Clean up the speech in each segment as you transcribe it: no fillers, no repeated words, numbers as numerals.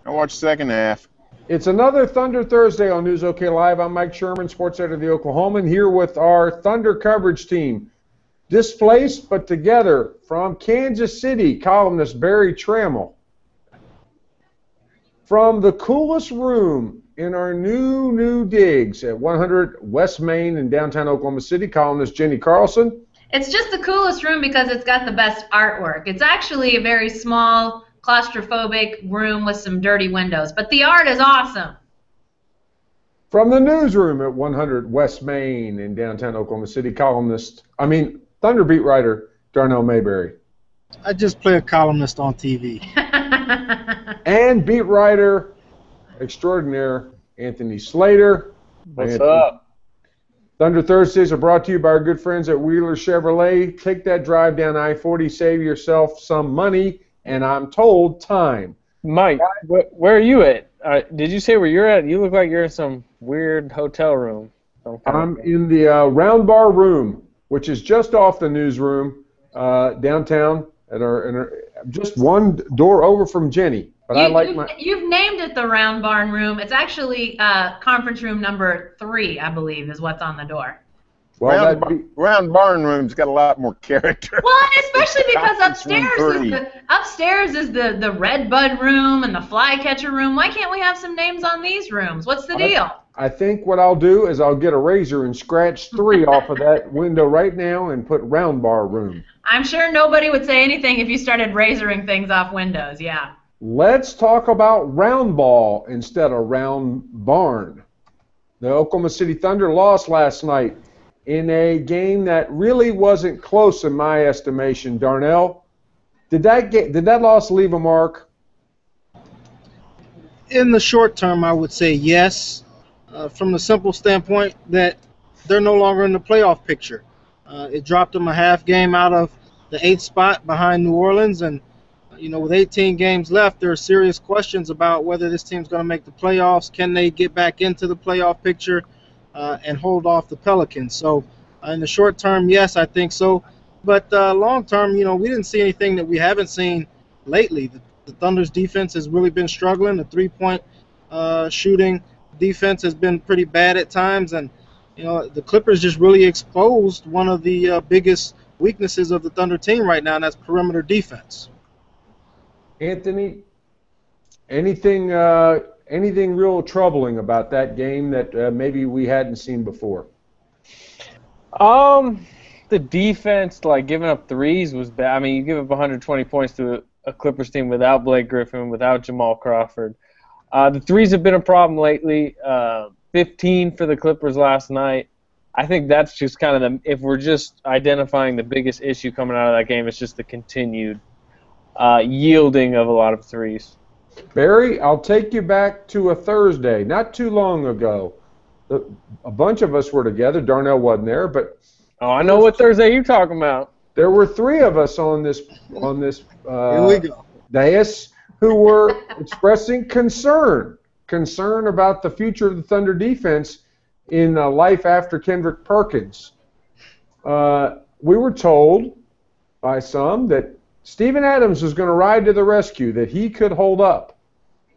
I watched second half. It's another Thunder Thursday on News OK Live. I'm Mike Sherman, sports editor of the Oklahoman, here with our Thunder coverage team. Displaced but together from Kansas City, columnist Barry Tramel. From the coolest room in our new digs at 100 West Main in downtown Oklahoma City, columnist Jenni Carlson. It's just the coolest room because it's got the best artwork. It's actually a very small, claustrophobic room with some dirty windows, but the art is awesome. From the newsroom at 100 West Main in downtown Oklahoma City, Thunder beat writer Darnell Mayberry. I just play a columnist on TV. And beat writer extraordinaire Anthony Slater. What's up? Thunder Thursdays are brought to you by our good friends at Wheeler Chevrolet. Take that drive down I-40, save yourself some money, and I'm told time. Mike, where are you at? Did you say where you're at? You look like you're in some weird hotel room. I'm in the Round Bar Room, which is just off the newsroom downtown at just one door over from Jenny. But you've named it the Round Barn Room. It's actually conference room number 3, I believe, is what's on the door. Well, Round Barn Room's got a lot more character. Well, especially because upstairs is the Red Bud Room and the Flycatcher Room. Why can't we have some names on these rooms? What's the deal? I think what I'll do is I'll get a razor and scratch 3 off of that window right now and put Round Bar Room. I'm sure nobody would say anything if you started razoring things off windows, yeah. Let's talk about round ball instead of round barn. The Oklahoma City Thunder lost last night in a game that really wasn't close in my estimation. Darnell, did that loss leave a mark? In the short term, I would say yes, from the simple standpoint that they're no longer in the playoff picture. It dropped them a half game out of the 8th spot behind New Orleans, and with 18 games left, there are serious questions about whether this team's going to make the playoffs. Can they get back into the playoff picture and hold off the Pelicans? So in the short term, yes, I think so. But long term, we didn't see anything that we haven't seen lately. The Thunder's defense has really been struggling. The three-point shooting defense has been pretty bad at times. And, the Clippers just really exposed one of the biggest weaknesses of the Thunder team right now, and that's perimeter defense. Anthony, anything real troubling about that game that maybe we hadn't seen before? The defense, giving up threes was bad. I mean, you give up 120 points to a Clippers team without Blake Griffin, without Jamal Crawford. The threes have been a problem lately. 15 for the Clippers last night. I think that's just kind of if we're just identifying the biggest issue coming out of that game, it's just the continued yielding of a lot of threes. Barry, I'll take you back to a Thursday, not too long ago. A bunch of us were together. Darnell wasn't there, but I know what Thursday you're talking about. There were 3 of us on this Here we go. dais who were expressing concern about the future of the Thunder defense in life after Kendrick Perkins. We were told by some that Steven Adams was going to ride to the rescue, that he could hold up,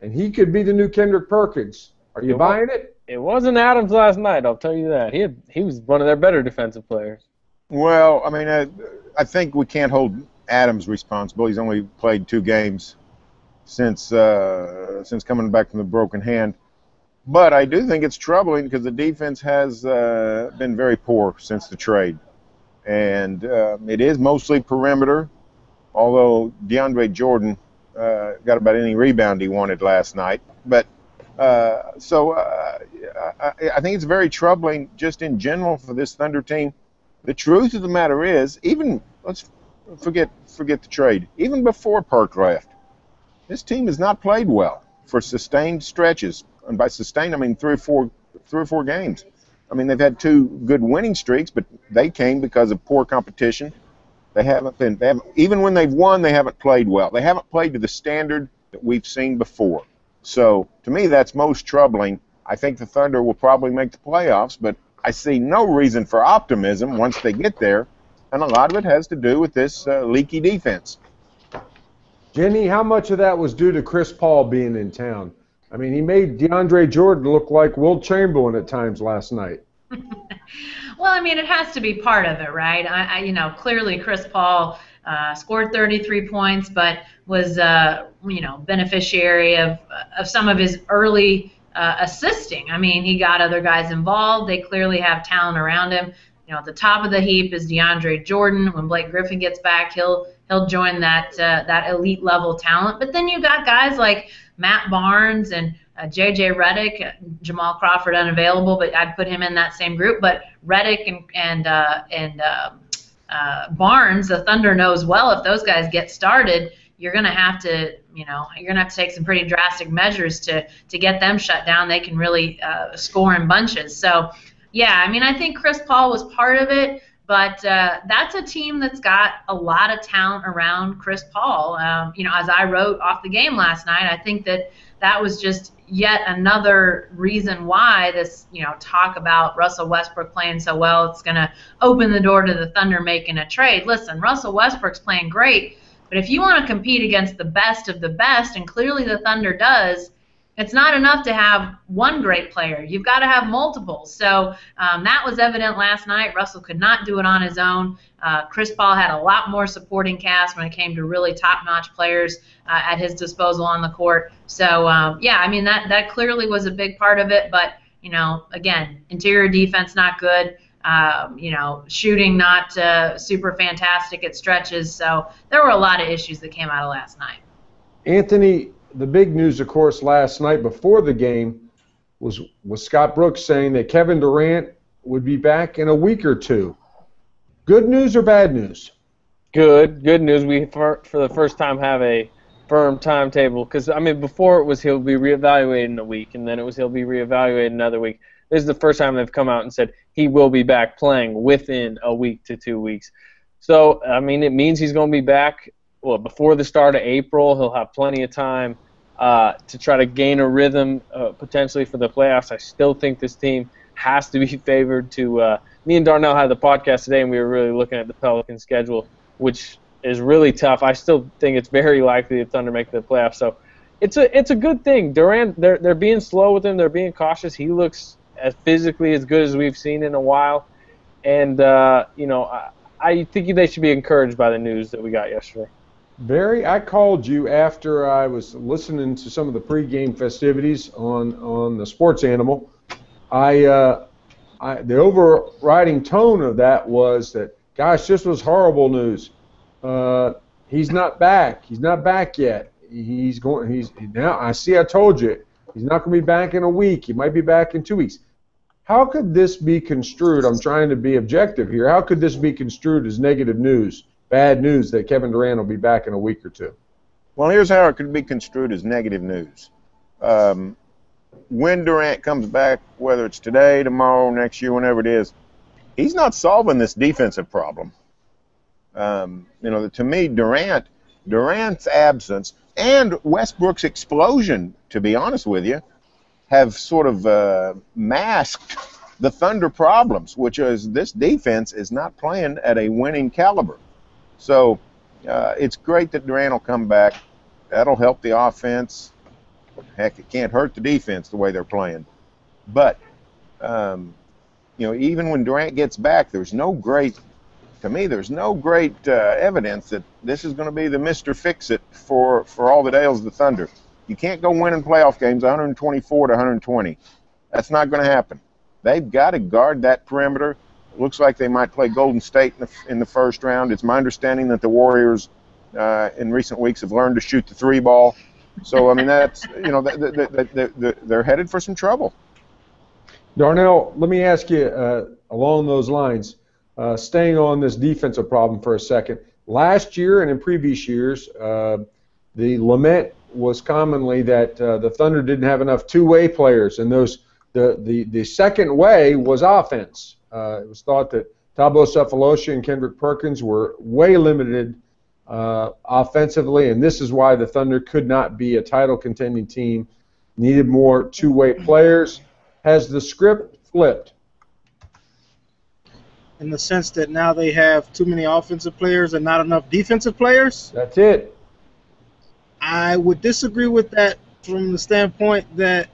and he could be the new Kendrick Perkins. Are you buying it? It wasn't Adams last night, I'll tell you that. He was one of their better defensive players. Well, I mean, I think we can't hold Adams responsible. He's only played 2 games since coming back from the broken hand. But I do think it's troubling because the defense has been very poor since the trade. And it is mostly perimeter, although DeAndre Jordan got about any rebound he wanted last night. But I think it's very troubling just in general for this Thunder team. The truth of the matter is, let's forget the trade. Even before Perk left, this team has not played well for sustained stretches. And by sustained, I mean three or four games. I mean, they've had 2 good winning streaks, but they came because of poor competition. Even when they've won, they haven't played well. They haven't played to the standard that we've seen before. So, to me, that's most troubling. I think the Thunder will probably make the playoffs, but I see no reason for optimism once they get there, and a lot of it has to do with this leaky defense. Jenny, how much of that was due to Chris Paul being in town? I mean, he made DeAndre Jordan look like Wilt Chamberlain at times last night. Well, I mean, it has to be part of it, right? Clearly Chris Paul scored 33 points, but was, beneficiary of some of his early assisting. I mean, he got other guys involved. They clearly have talent around him. At the top of the heap is DeAndre Jordan. When Blake Griffin gets back, he'll join that elite level talent. But then you got guys like Matt Barnes and J.J. Redick, Jamal Crawford unavailable, but I'd put him in that same group. But Redick and Barnes, the Thunder knows well if those guys get started, you're gonna have to take some pretty drastic measures to get them shut down. They can really score in bunches. So, yeah, I mean, I think Chris Paul was part of it, but that's a team that's got a lot of talent around Chris Paul. As I wrote off the game last night, I think that was just yet another reason why this, talk about Russell Westbrook playing so well, it's going to open the door to the Thunder making a trade. Listen, Russell Westbrook's playing great, but if you want to compete against the best of the best, and clearly the Thunder does, it's not enough to have one great player. You've got to have multiple. So that was evident last night. Russell could not do it on his own. Chris Paul had a lot more supporting cast when it came to really top-notch players at his disposal on the court. So, that clearly was a big part of it. But, again, interior defense not good. Shooting not super fantastic at stretches. So there were a lot of issues that came out of last night. Anthony, the big news, of course, last night before the game was Scott Brooks saying that Kevin Durant would be back in a week or two. Good news or bad news? Good news. We, for the first time, have a firm timetable. Because, before it was he'll be reevaluated in a week, and then it was he'll be reevaluated another week. This is the first time they've come out and said he will be back playing within a week to 2 weeks. So, it means he's going to be back before the start of April. He'll have plenty of time to try to gain a rhythm potentially for the playoffs. I still think this team has to be favored to me and Darnell had the podcast today, and we were really looking at the Pelicans schedule, which is really tough. I still think it's very likely the Thunder make the playoffs. So it's a good thing. Durant, they're being slow with him. They're being cautious. He looks physically as good as we've seen in a while. And, I think they should be encouraged by the news that we got yesterday. Barry, I called you after I was listening to some of the pregame festivities on the Sports Animal. The overriding tone of that was that, gosh, this was horrible news. He's not back. He's not back yet. Now. I told you, he's not going to be back in a week. He might be back in 2 weeks. How could this be construed? I'm trying to be objective here. How could this be construed as negative news? Bad news that Kevin Durant will be back in a week or two? Well, here's how it could be construed as negative news. When Durant comes back, whether it's today, tomorrow, next year, whenever it is, he's not solving this defensive problem. To me, Durant's absence and Westbrook's explosion, to be honest with you, have sort of masked the Thunder problems, which is this defense is not playing at a winning caliber. So it's great that Durant will come back. That'll help the offense. Heck, it can't hurt the defense the way they're playing. But, even when Durant gets back, there's no great evidence that this is going to be the Mr. Fix-It for all that ails the Thunder. You can't go winning playoff games 124 to 120. That's not going to happen. They've got to guard that perimeter. It looks like they might play Golden State in the first round. It's my understanding that the Warriors in recent weeks have learned to shoot the three ball. So, that's, they're headed for some trouble. Darnell, let me ask you along those lines, staying on this defensive problem for a second. Last year and in previous years, the lament was commonly that the Thunder didn't have enough two-way players, and the second way was offense. It was thought that Thabo Sefolosha and Kendrick Perkins were way limited offensively, and this is why the Thunder could not be a title-contending team, needed more two-way players. Has the script flipped? In the sense that now they have too many offensive players and not enough defensive players? That's it. I would disagree with that from the standpoint that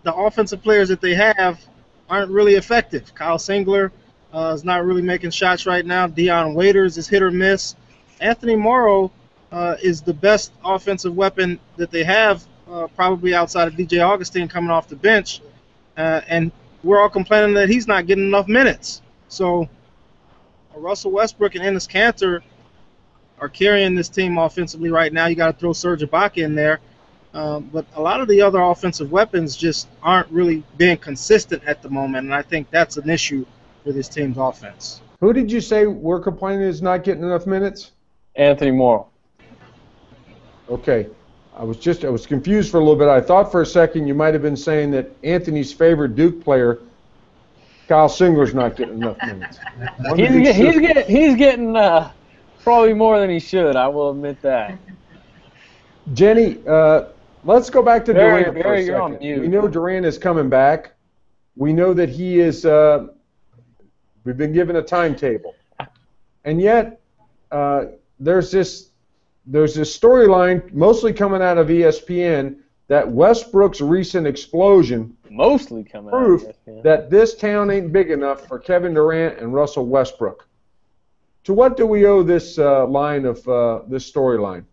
the offensive players that they have aren't really effective. Kyle Singler is not really making shots right now. Deion Waiters is hit or miss. Anthony Morrow is the best offensive weapon that they have, probably outside of DJ Augustine coming off the bench. And we're all complaining that he's not getting enough minutes. So Russell Westbrook and Enes Kanter are carrying this team offensively right now. You got to throw Serge Ibaka in there. But a lot of the other offensive weapons just aren't really being consistent at the moment, and I think that's an issue for this team's offense. Who did you say we're complaining is not getting enough minutes? Anthony Morrow. Okay. I was confused for a little bit. I thought for a second you might have been saying that Anthony's favorite Duke player, Kyle Singler's not getting enough minutes. He's getting probably more than he should. I will admit that. Jenny, let's go back to Durant for a you're on second. mute. We know Durant is coming back. We know that he is. We've been given a timetable, and yet there's this storyline mostly coming out of ESPN that Westbrook's recent explosion Mostly coming proof out of ESPN. that this town ain't big enough for Kevin Durant and Russell Westbrook. To what do we owe this line of this storyline?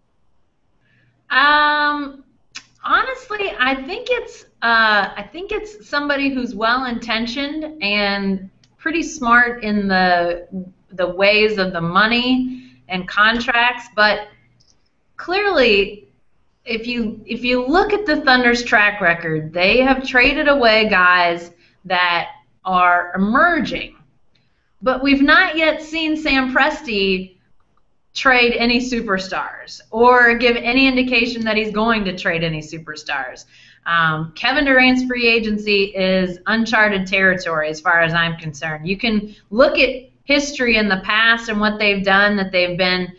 Honestly, I think it's somebody who's well intentioned and pretty smart in the ways of the money and contracts, but clearly, if you look at the Thunder's track record, they have traded away guys that are emerging, but we've not yet seen Sam Presti trade any superstars or give any indication that he's going to trade any superstars. Kevin Durant's free agency is uncharted territory as far as I'm concerned. You can look at history in the past and what they've done, that they've been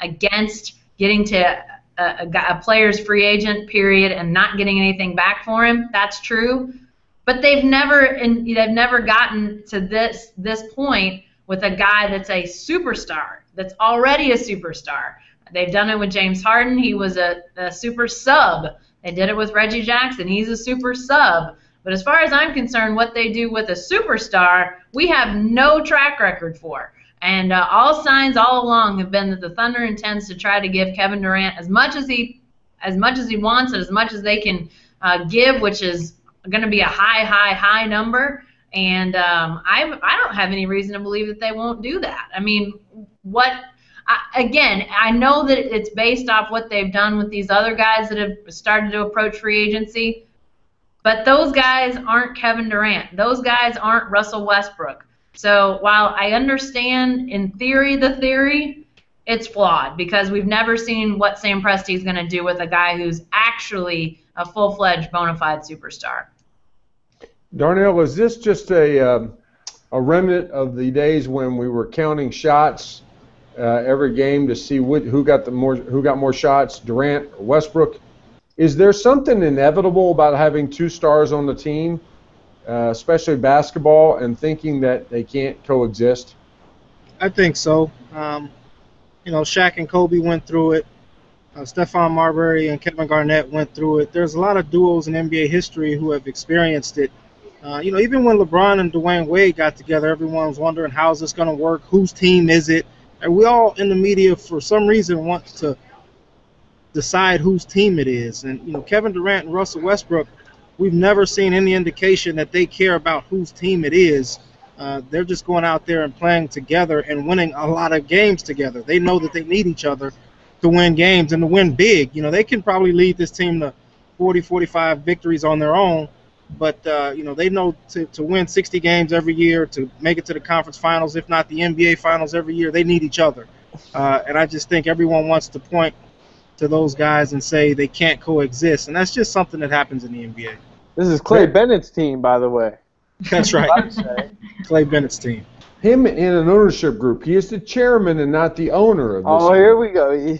against getting to a player's free agent period and not getting anything back for him. That's true. But they've never gotten to this point with a guy that's a superstar, that's already a superstar. They've done it with James Harden. He was a super sub. They did it with Reggie Jackson. He's a super sub. But as far as I'm concerned, what they do with a superstar, we have no track record for. And all signs all along have been that the Thunder intends to try to give Kevin Durant as much as he wants and as much as they can give, which is going to be a high number. And I don't have any reason to believe that they won't do that. I mean, again, I know that it's based off what they've done with these other guys that have started to approach free agency, but those guys aren't Kevin Durant. Those guys aren't Russell Westbrook. So while I understand in theory the theory, it's flawed because we've never seen what Sam Presti is going to do with a guy who's actually a full-fledged bona fide superstar. Darnell, is this just a remnant of the days when we were counting shots every game to see who got more shots, Durant or Westbrook? Is there something inevitable about having two stars on the team, especially basketball, and thinking that they can't coexist? I think so. Shaq and Kobe went through it. Stephon Marbury and Kevin Garnett went through it. There's a lot of duos in NBA history who have experienced it. Even when LeBron and Dwayne Wade got together, everyone was wondering, how is this going to work? Whose team is it? And we all in the media, for some reason, want to decide whose team it is. And, Kevin Durant and Russell Westbrook, we've never seen any indication that they care about whose team it is. They're just going out there and playing together and winning a lot of games together. They know that they need each other to win games and to win big. They can probably lead this team to 40, 45 victories on their own. But, they know to win 60 games every year, to make it to the conference finals, if not the NBA finals every year, they need each other. And I just think everyone wants to point to those guys and say they can't coexist. And that's just something that happens in the NBA. This is Clay Bennett's team, by the way. That's right. Clay Bennett's team. Him in an ownership group. He is the chairman and not the owner of this. Oh, here we go. I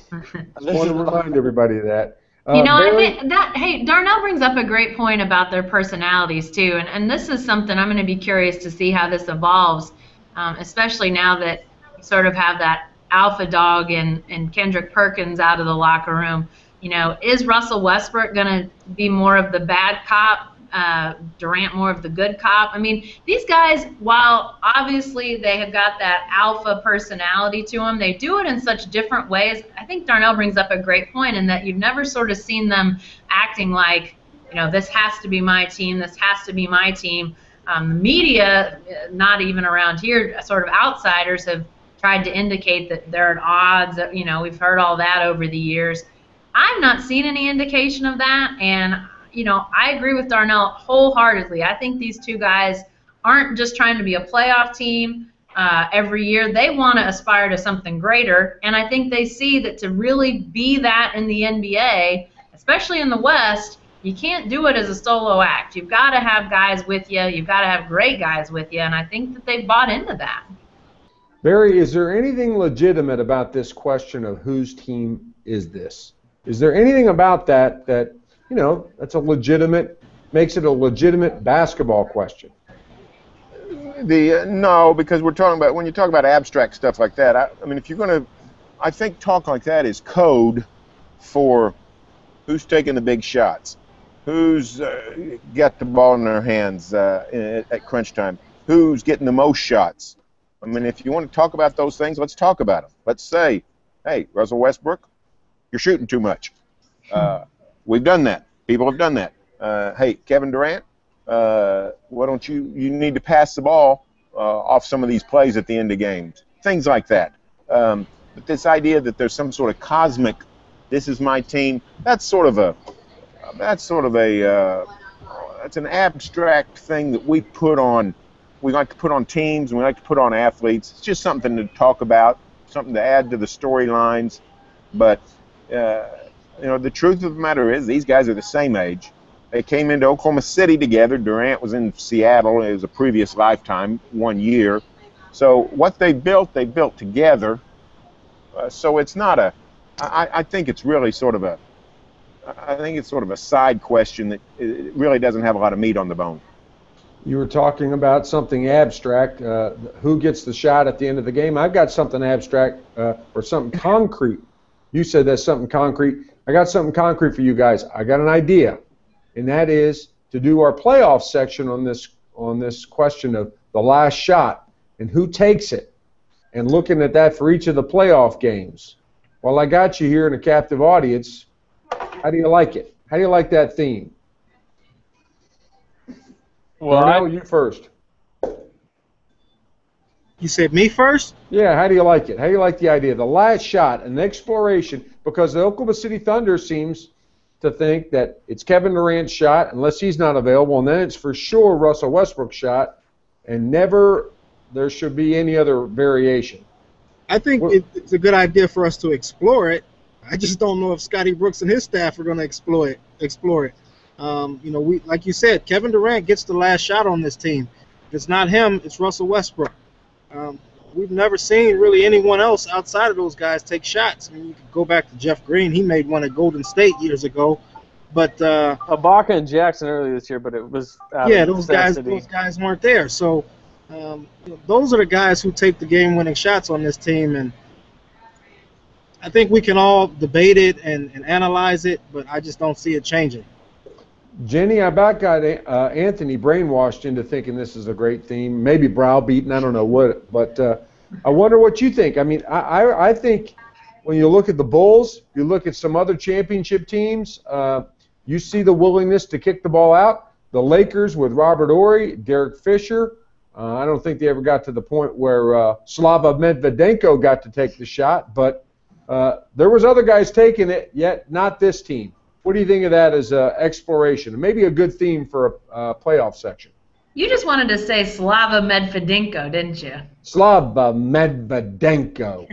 just want to remind everybody of that. I think that, hey, Darnell brings up a great point about their personalities, too. And this is something I'm going to be curious to see how this evolves, especially now that you sort of have that alpha dog and Kendrick Perkins out of the locker room. is Russell Westbrook going to be more of the bad cop, Durant more of the good cop? I mean, these guys, while obviously they have got that alpha personality to them, they do it in such different ways. I think Darnell brings up a great point in that you've never sort of seen them acting like, this has to be my team, this has to be my team. The media, not even around here, sort of outsiders have tried to indicate that they're at odds. We've heard all that over the years. I've not seen any indication of that, and I agree with Darnell wholeheartedly. I think these two guys aren't just trying to be a playoff team every year. They want to aspire to something greater, and I think they see that to really be that in the NBA, especially in the West, you can't do it as a solo act. You've got to have guys with you. You've got to have great guys with you, and I think that they've bought into that. Barry, is there anything legitimate about this question of whose team is this? Is there anything about that that's a legitimate, makes it a legitimate basketball question? No, because we're talking about, when you talk about abstract stuff like that, I mean, if you're going to, I think talk like that is code for who's taking the big shots, who's got the ball in their hands at crunch time, who's getting the most shots. I mean, if you want to talk about those things, let's talk about them. Let's say, hey, Russell Westbrook, you're shooting too much. We've done that. People have done that. Hey, Kevin Durant, why don't you need to pass the ball off some of these plays at the end of games. Things like that. But this idea that there's some sort of cosmic, this is my team, that's an abstract thing that we like to put on teams and we like to put on athletes. It's just something to talk about, something to add to the storylines. But the truth of the matter is these guys are the same age. They came into Oklahoma City together. Durant was in Seattle. It was a previous lifetime, 1 year. So what they built together. So it's not I think it's really sort of a side question that it really doesn't have a lot of meat on the bone. You were talking about something abstract. Who gets the shot at the end of the game? I've got something abstract or something concrete. You said that's something concrete. I got something concrete for you guys. I got an idea, and that is to do our playoff section on this question of the last shot and who takes it, and looking at that for each of the playoff games. Well, I got you here in a captive audience. How do you like it? How do you like that theme? Well, Darnell, you first. You said me first? Yeah, how do you like it? How do you like the idea? The last shot, an exploration, because the Oklahoma City Thunder seems to think that it's Kevin Durant's shot, unless he's not available, and then it's for sure Russell Westbrook's shot, and never there should be any other variation. I think it's a good idea for us to explore it. I just don't know if Scotty Brooks and his staff are going to explore it. We, like you said, Kevin Durant gets the last shot on this team. If it's not him, it's Russell Westbrook. We've never seen really anyone else outside of those guys take shots. I mean, you could go back to Jeff Green. He made one at Golden State years ago. But Ibaka and Jackson earlier this year, but it was those guys weren't there. So those are the guys who take the game-winning shots on this team, and I think we can all debate it and analyze it, but I just don't see it changing. Jenni, I about got Anthony brainwashed into thinking this is a great theme, maybe browbeaten, I don't know what, but I wonder what you think. I mean, I think when you look at the Bulls, you look at some other championship teams, you see the willingness to kick the ball out. The Lakers with Robert Horry, Derek Fisher, I don't think they ever got to the point where Slava Medvedenko got to take the shot, but there was other guys taking it, yet not this team. What do you think of that as exploration? Maybe a good theme for a playoff section. You just wanted to say Slava Medvedenko, didn't you? Slava Medvedenko.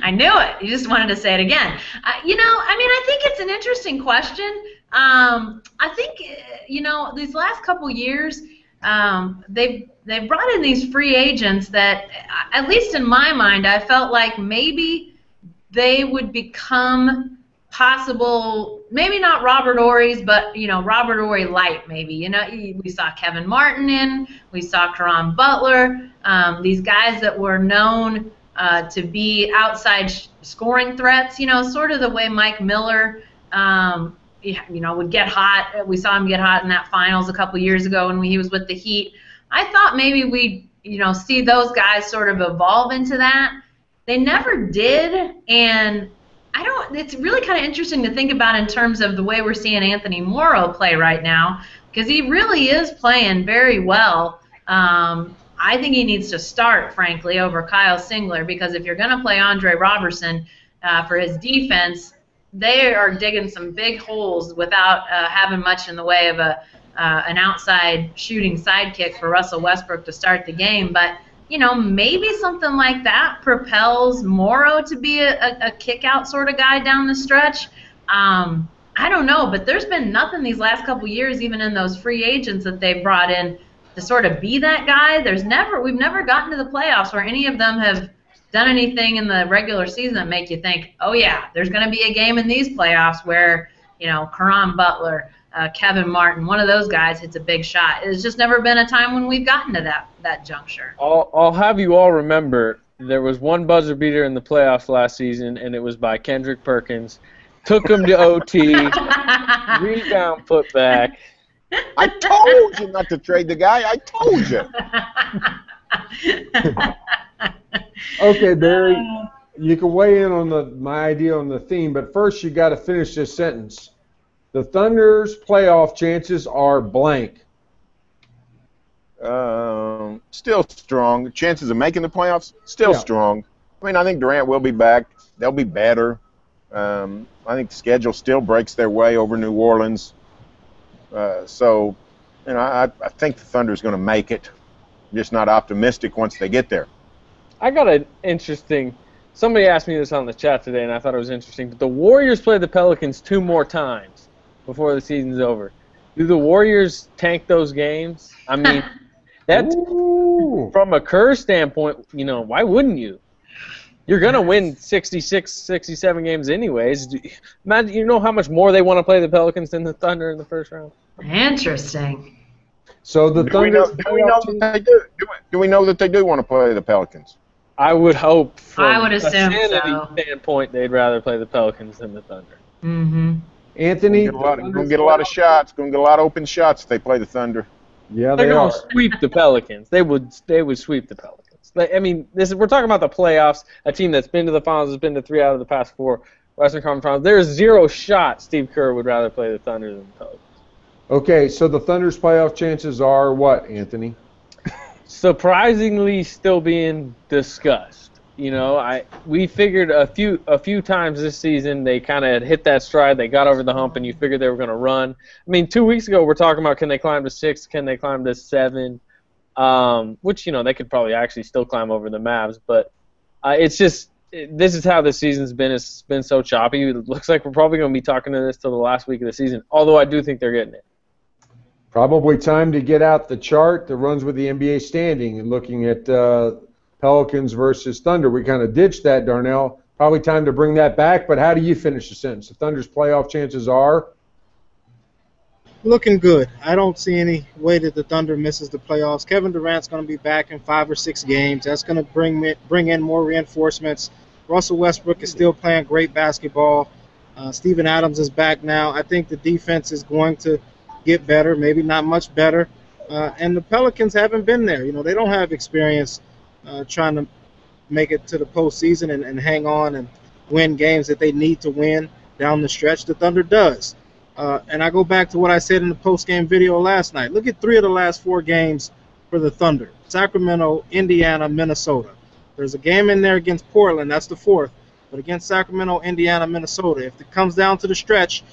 I knew it. You just wanted to say it again. I think it's an interesting question. I think, these last couple years, they've brought in these free agents that, at least in my mind, I felt like maybe they would become possible, maybe not Robert Horry's, but Robert Horry light maybe. We saw Kevin Martin we saw Caron Butler, these guys that were known to be outside scoring threats. Sort of the way Mike Miller, would get hot. We saw him get hot in that finals a couple years ago when he was with the Heat. I thought maybe we'd see those guys sort of evolve into that. They never did, and it's really kind of interesting to think about in terms of the way we're seeing Anthony Morrow play right now, because he really is playing very well. I think he needs to start, frankly, over Kyle Singler, because if you're going to play Andre Robertson for his defense, they are digging some big holes without having much in the way of an outside shooting sidekick for Russell Westbrook to start the game. But maybe something like that propels Morrow to be a kick-out sort of guy down the stretch. I don't know, but there's been nothing these last couple years, even in those free agents that they've brought in, to sort of be that guy. We've never gotten to the playoffs where any of them have done anything in the regular season that make you think, oh yeah, there's going to be a game in these playoffs where Caron Butler, Kevin Martin, one of those guys hits a big shot. It's just never been a time when we've gotten to that juncture. I'll have you all remember there was one buzzer beater in the playoffs last season, and it was by Kendrick Perkins. Took him to OT, rebound putback. I told you not to trade the guy. I told you. Okay, Barry, you can weigh in on my idea on the theme, but first you got to finish this sentence. The Thunder's playoff chances are blank. Still strong. Chances of making the playoffs, still strong. I mean, I think Durant will be back. They'll be better. I think the schedule still breaks their way over New Orleans. I think the Thunder's going to make it. I'm just not optimistic once they get there. I got an interesting. Somebody asked me this on the chat today, and I thought it was interesting. The Warriors play the Pelicans 2 more times before the season's over. Do the Warriors tank those games? I mean, that's from a Kerr standpoint. Why wouldn't you? You're going to win 66, 67 games anyways. Imagine, how much more they want to play the Pelicans than the Thunder in the first round. Interesting. So the Thunder. Do we know that they do want to play the Pelicans? I would hope from I would assume a sanity so. standpoint they'd rather play the Pelicans than the Thunder. Mm-hmm. Anthony, going to get a lot of shots. Going to get a lot of open shots if they play the Thunder. Yeah, They're they going are. to sweep the Pelicans. They would sweep the Pelicans. We're talking about the playoffs, a team that's been to the finals, has been to 3 out of the past 4 Western Conference Finals. There's 0 shot Steve Kerr would rather play the Thunder than the Pelicans. Okay, so the Thunder's playoff chances are what, Anthony? Surprisingly still being discussed. We figured a few times this season they kind of hit that stride, they got over the hump, and you figured they were going to run. I mean, 2 weeks ago we're talking about can they climb to 6, can they climb to 7, which they could probably actually still climb over the Mavs, but it's just this is how the season's been. It's been so choppy. It looks like we're probably going to be talking to this till the last week of the season, although I do think they're getting it. Probably time to get out the chart that runs with the NBA standing and looking at Pelicans versus Thunder. We kind of ditched that, Darnell. Probably time to bring that back, but how do you finish the sentence? The Thunder's playoff chances are? Looking good. I don't see any way that the Thunder misses the playoffs. Kevin Durant's going to be back in 5 or 6 games. That's going to bring in more reinforcements. Russell Westbrook is still playing great basketball. Steven Adams is back now. I think the defense is going to get better, maybe not much better. And the Pelicans haven't been there. They don't have experience trying to make it to the postseason and hang on and win games that they need to win down the stretch. The Thunder does. And I go back to what I said in the post-game video last night. Look at 3 of the last 4 games for the Thunder. Sacramento, Indiana, Minnesota. There's a game in there against Portland. That's the 4th. But against Sacramento, Indiana, Minnesota, if it comes down to the stretch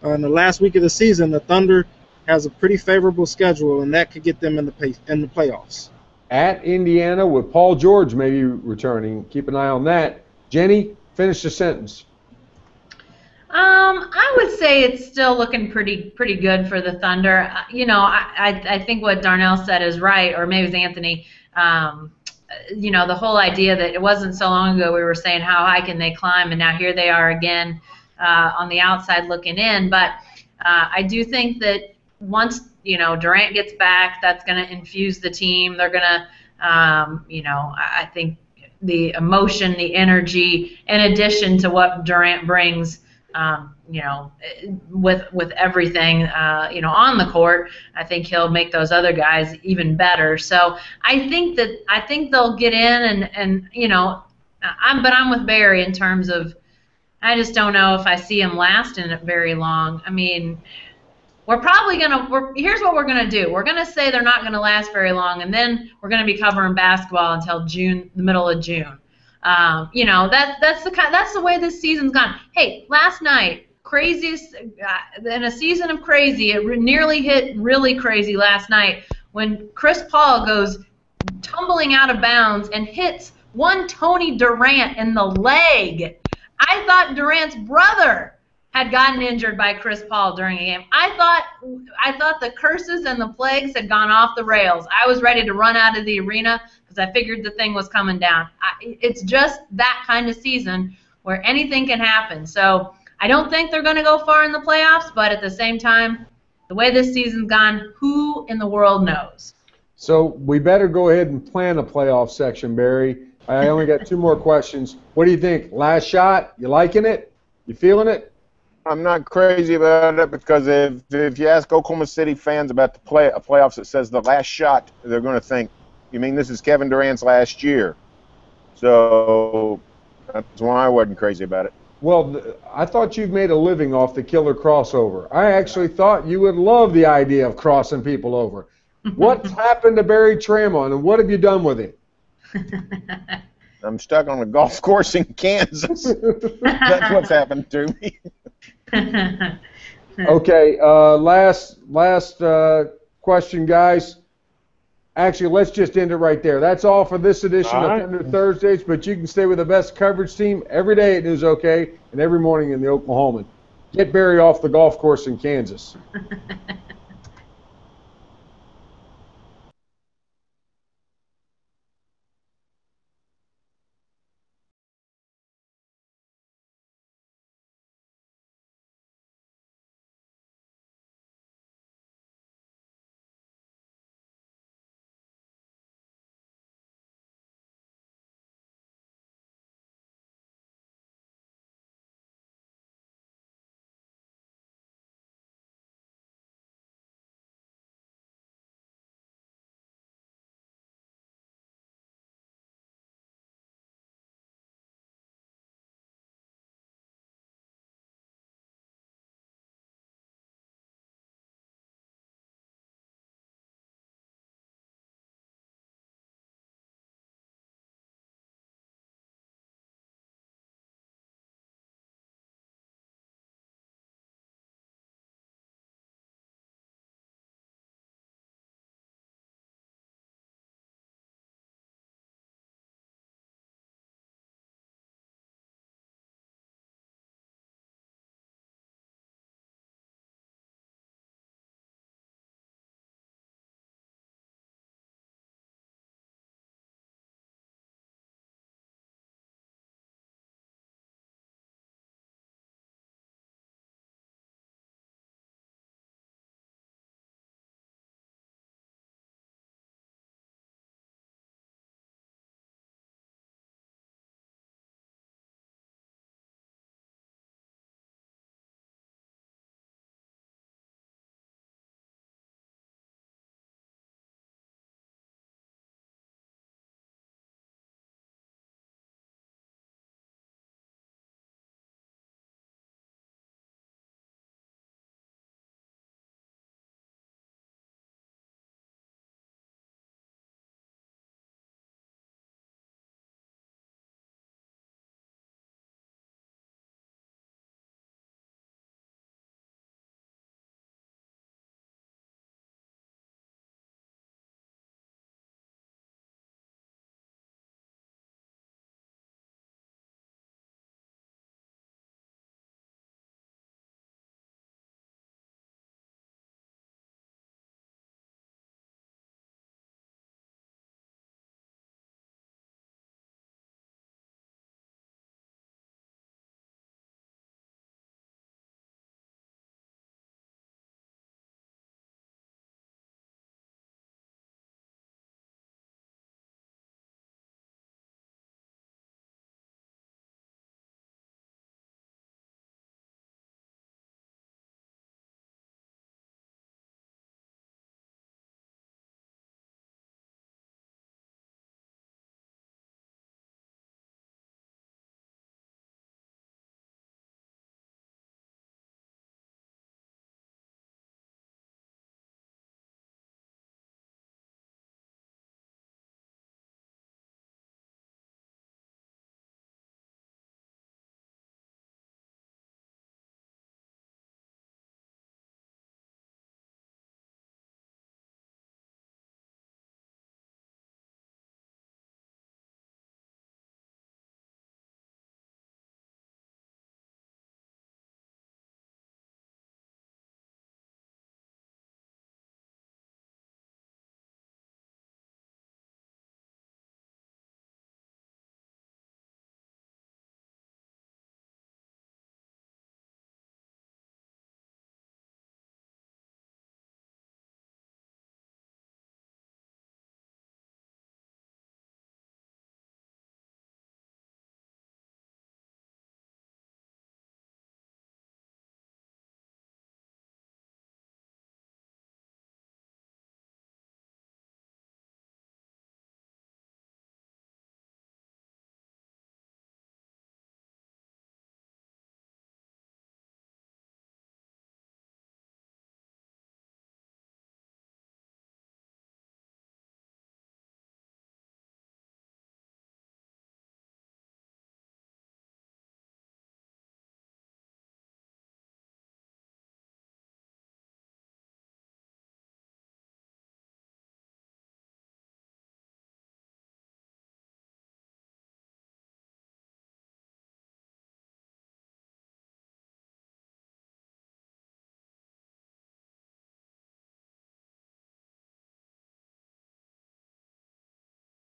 in the last week of the season, the Thunder has a pretty favorable schedule, and that could get them in the playoffs. At Indiana with Paul George maybe returning. Keep an eye on that. Jenny, finish the sentence. I would say it's still looking pretty good for the Thunder. I think what Darnell said is right, or maybe it was Anthony. The whole idea that it wasn't so long ago we were saying how high can they climb, and now here they are again on the outside looking in. But I do think that once Durant gets back, that's going to infuse the team. They're going to, I think the emotion, the energy, in addition to what Durant brings. With everything, on the court, I think he'll make those other guys even better. So I think they'll get in, and I'm with Barry in terms of, I just don't know if I see him lasting it very long. I mean, here's what we're gonna do. We're gonna say they're not gonna last very long, and then we're gonna be covering basketball until June, the middle of June. That's the way this season's gone. Hey, last night, craziest in a season of crazy, it nearly hit really crazy last night when Chris Paul goes tumbling out of bounds and hits one Tony Durant in the leg. I thought Durant's brother had gotten injured by Chris Paul during a game. I thought the curses and the plagues had gone off the rails. I was ready to run out of the arena because I figured the thing was coming down. It's just that kind of season where anything can happen. So I don't think they're going to go far in the playoffs, but at the same time, the way this season's gone, who in the world knows? So we better go ahead and plan a playoff section, Barry. I only got 2 more questions. What do you think? Last shot? You liking it? You feeling it? I'm not crazy about it because if you ask Oklahoma City fans about the playoffs, it says the last shot, they're going to think, you mean this is Kevin Durant's last year? So that's why I wasn't crazy about it. Well, I thought you'd made a living off the killer crossover. I actually thought you would love the idea of crossing people over. What's happened to Barry Tramel, and what have you done with him? I'm stuck on a golf course in Kansas. That's what's happened to me. Okay, last question, guys. Actually, let's just end it right there. That's all for this edition of Thunder Thursdays, but you can stay with the best coverage team every day at News OK and every morning in the Oklahoman. Get Barry off the golf course in Kansas.